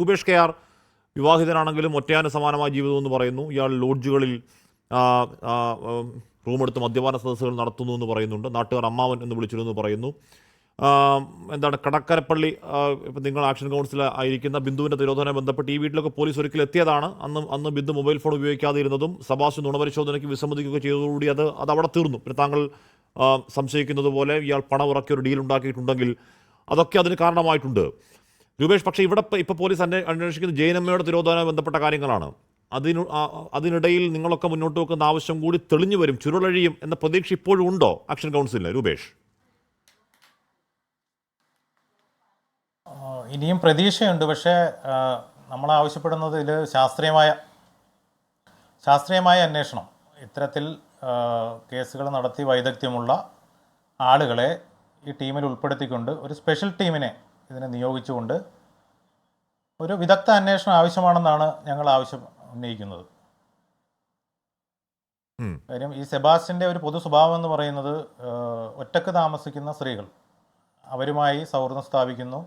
Rupesh K R വിവാഹിതനാണെങ്കിലും ഒറ്റയാന് സമാനമായ ജീവിതം എന്ന് പറയുന്നു. ഇയാൾ ലോഡ്ജുകളിൽ റൂമെടുത്ത് മദ്യപാന സദസ്സുകൾ നടത്തുന്നു എന്ന് പറയുന്നുണ്ട്. നാട്ടുകാർ അമ്മാവൻ എന്ന് വിളിച്ചിരുന്നു പറയുന്നു. എന്താണ് കടക്കരപ്പള്ളി ഇപ്പം നിങ്ങൾ ആക്ഷൻ കൗൺസിൽ ആയിരിക്കുന്ന ബിന്ദുവിൻ്റെ തിരോധനവുമായി ബന്ധപ്പെട്ട് ഈ വീട്ടിലൊക്കെ പോലീസ് ഒരിക്കൽ എത്തിയതാണ്. അന്ന് ബിന്ദു മൊബൈൽ ഫോൺ ഉപയോഗിക്കാതെ ഇരുന്നതും സബാസ് നുണപരിശോധനയ്ക്ക് വിസമ്മതിക്കുകയൊക്കെ ചെയ്തതോടുകൂടി അത് അവിടെ തീർന്നു. പിന്നെ താങ്കൾ സംശയിക്കുന്നത് പോലെ ഇയാൾ പണം ഇറക്കി ഒരു ഡീൽ ഉണ്ടാക്കിയിട്ടുണ്ടെങ്കിൽ അതൊക്കെ അതിന് കാരണമായിട്ടുണ്ട്. രൂപേഷ്, പക്ഷേ ഇപ്പോൾ പോലീസ് അന്വേഷിക്കുന്നത് ജയനമ്മയുടെ തിരോധനവുമായി ബന്ധപ്പെട്ട കാര്യങ്ങളാണ്. അതിനിടയിൽ നിങ്ങളൊക്കെ മുന്നോട്ട് വെക്കുന്ന ആവശ്യം കൂടി തെളിഞ്ഞു വരും, ചുരുളഴിയും എന്ന പ്രതീക്ഷ ഇപ്പോഴും ഉണ്ടോ ആക്ഷൻ കൗൺസിലിന്? രൂപേഷ്, ഇനിയും പ്രതീക്ഷയുണ്ട്. പക്ഷേ നമ്മൾ ആവശ്യപ്പെടുന്നത് ഇതിൽ ശാസ്ത്രീയമായ അന്വേഷണം, ഇത്തരത്തിൽ കേസുകൾ നടത്തി വൈദഗ്ധ്യമുള്ള ആളുകളെ ഈ ടീമിൽ ഉൾപ്പെടുത്തിക്കൊണ്ട് ഒരു സ്പെഷ്യൽ ടീമിനെ ഇതിനെ നിയോഗിച്ചുകൊണ്ട് ഒരു വിദഗ്ധ അന്വേഷണം ആവശ്യമാണെന്നാണ് ഞങ്ങൾ ഉന്നയിക്കുന്നത്. കാര്യം ഈ സെബാസ്റ്റ്യൻ്റെ ഒരു പൊതു സ്വഭാവം എന്ന് പറയുന്നത് ഒറ്റക്ക് താമസിക്കുന്ന സ്ത്രീകൾ അവരുമായി സൗഹൃദം സ്ഥാപിക്കുന്നു,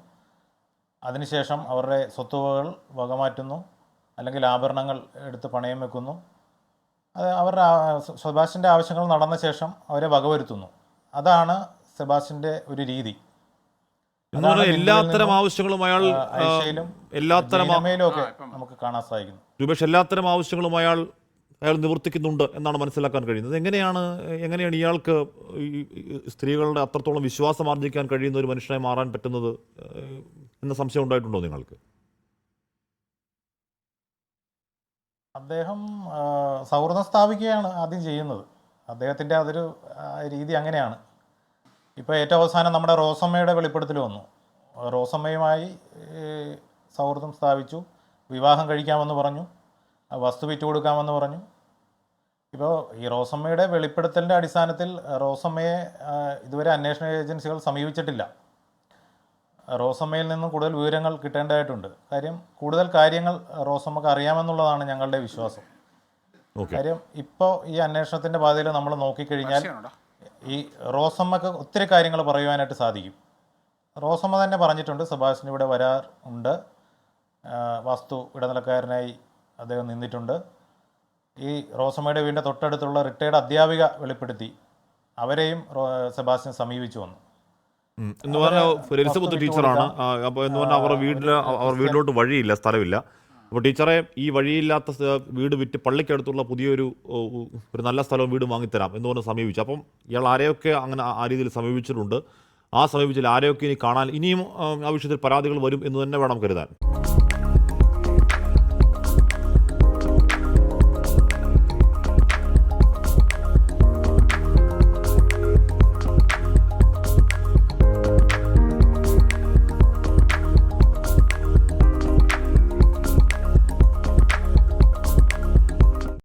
അതിനുശേഷം അവരുടെ സ്വത്തുവകൾ വകമാറ്റുന്നു, അല്ലെങ്കിൽ ആഭരണങ്ങൾ എടുത്ത് പണയം വെക്കുന്നു. അത് അവരുടെ സെബാസ്റ്റ്യൻ്റെ ആവശ്യങ്ങൾ നടന്ന ശേഷം അവരെ വകവരുത്തുന്നു. അതാണ് സെബാസ്റ്റ്യൻ്റെ ഒരു രീതി. എല്ലാത്തരം ആവശ്യങ്ങളും അയാൾ നമുക്ക് കാണാൻ സാധിക്കുന്നു. രൂപേഷ്, എല്ലാത്തരം ആവശ്യങ്ങളും അയാൾ നിവർത്തിക്കുന്നുണ്ട് എന്നാണ് മനസ്സിലാക്കാൻ കഴിയുന്നത്. എങ്ങനെയാണ് ഇയാൾക്ക് സ്ത്രീകളുടെ അത്രത്തോളം വിശ്വാസം ആർജിക്കാൻ കഴിയുന്ന ഒരു മനുഷ്യനായി മാറാൻ പറ്റുന്നത് എന്ന സംശയം ഉണ്ടായിട്ടുണ്ടോ നിങ്ങൾക്ക്? അദ്ദേഹം സൗഹൃദം സ്ഥാപിക്കുകയാണ് ആദ്യം ചെയ്യുന്നത്. അദ്ദേഹത്തിൻ്റെ അതൊരു രീതി അങ്ങനെയാണ്. ഇപ്പോൾ ഏറ്റവും അവസാനം നമ്മുടെ റോസമ്മയുടെ വെളിപ്പെടുത്തൽ വന്നു. റോസമ്മയുമായി സൗഹൃദം സ്ഥാപിച്ചു, വിവാഹം കഴിക്കാമെന്ന് പറഞ്ഞു, വസ്തു വിറ്റു കൊടുക്കാമെന്ന് പറഞ്ഞു. ഇപ്പോൾ ഈ റോസമ്മയുടെ വെളിപ്പെടുത്തലിൻ്റെ അടിസ്ഥാനത്തിൽ റോസമ്മയെ ഇതുവരെ അന്വേഷണ ഏജൻസികൾ സമീപിച്ചിട്ടില്ല. റോസമ്മയിൽ നിന്നും കൂടുതൽ വിവരങ്ങൾ കിട്ടേണ്ടതായിട്ടുണ്ട്. കാര്യം കൂടുതൽ കാര്യങ്ങൾ റോസമ്മക്ക് അറിയാമെന്നുള്ളതാണ് ഞങ്ങളുടെ വിശ്വാസം. കാര്യം ഇപ്പോൾ ഈ അന്വേഷണത്തിൻ്റെ പാതയിൽ നമ്മൾ നോക്കിക്കഴിഞ്ഞാൽ ഈ റോസമ്മക്ക് ഒത്തിരി കാര്യങ്ങൾ പറയുവാനായിട്ട് സാധിക്കും. റോസമ്മ തന്നെ പറഞ്ഞിട്ടുണ്ട് സെബാസ്റ്റ്യൻ ഇവിടെ വരാറുണ്ട്, വസ്തു ഇടനിലക്കാരനായി അദ്ദേഹം നിന്നിട്ടുണ്ട്. ഈ റോസമ്മയുടെ വീടിൻ്റെ തൊട്ടടുത്തുള്ള റിട്ടയർഡ് അധ്യാപിക വെളിപ്പെടുത്തി അവരെയും സെബാസ്റ്റ്യൻ സമീപിച്ചു വന്നു. എന്ന് പറഞ്ഞാൽ എലിസബത്ത് ടീച്ചറാണ്. അപ്പോൾ എന്ന് പറഞ്ഞാൽ അവർ വീട്ടിലോട്ട് വഴിയില്ല, സ്ഥലമില്ല. അപ്പോൾ ടീച്ചറെ ഈ വഴിയില്ലാത്ത വീട് വിറ്റ് പള്ളിക്കടുത്തുള്ള പുതിയൊരു നല്ല സ്ഥലവും വീടും വാങ്ങിത്തരാം എന്ന് പറഞ്ഞ് സമീപിച്ചു. അപ്പം ഇയാൾ ആരെയൊക്കെ അങ്ങനെ ആ രീതിയിൽ സമീപിച്ചിട്ടുണ്ട്. സമീപിച്ചിൽ ആരെയൊക്കെ ഇനി കാണാൻ ഇനിയും ആ വിഷയത്തിൽ പരാതികൾ വരും എന്ന് തന്നെ വേണം കരുതാൻ.